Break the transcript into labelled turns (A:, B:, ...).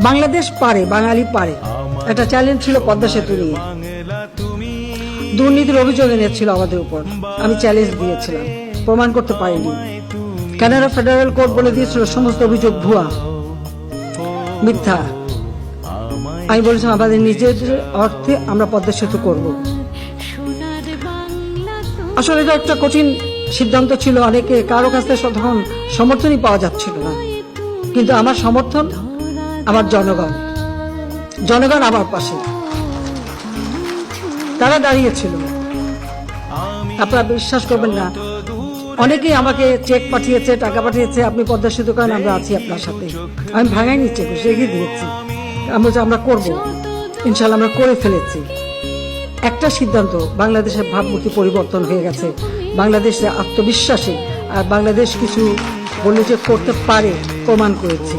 A: বাংলাদেশ পারে, বাঙালি পারে, একটা চ্যালেঞ্জ ছিল পদ্মা সেতু নিয়ে। দুর্নীতির অভিযোগ এনেছিল আমাদের উপর, আমি চ্যালেঞ্জ দিয়েছিলাম, প্রমাণ করতে পারিনি। কানাডা ফেডারেল কোর্ট বলে দিয়েছিল সমস্ত অভিযোগ ভুয়া, মিথ্যা। আমি বলেছিলাম আমাদের নিজের অর্থে আমরা পদ্মা সেতু করব। আসলে এটা একটা কঠিন সিদ্ধান্ত ছিল, অনেকে কারো কাছ থেকে তখন সমর্থনই পাওয়া যাচ্ছিল না, কিন্তু আমার সমর্থন আমার জনগণ, জনগণ আমার পাশে, তারা দাঁড়িয়েছিল। আপনারা বিশ্বাস করবেন না, অনেকেই আমাকে চেক পাঠিয়েছে, টাকা পাঠিয়েছে, আপনি পদ্মা সেতু করেন, আমরা আছি আপনার সাথে। আমি ভাঙাই নিচ্ছে, এগিয়ে দিয়েছি, আমরা করবো, ইনশাল্লাহ আমরা করে ফেলেছি। একটা সিদ্ধান্ত, বাংলাদেশের ভাবমূর্তি পরিবর্তন হয়ে গেছে, বাংলাদেশের আত্মবিশ্বাসী, আর বাংলাদেশ কিছু বললে যে করতে পারে প্রমাণ করেছি।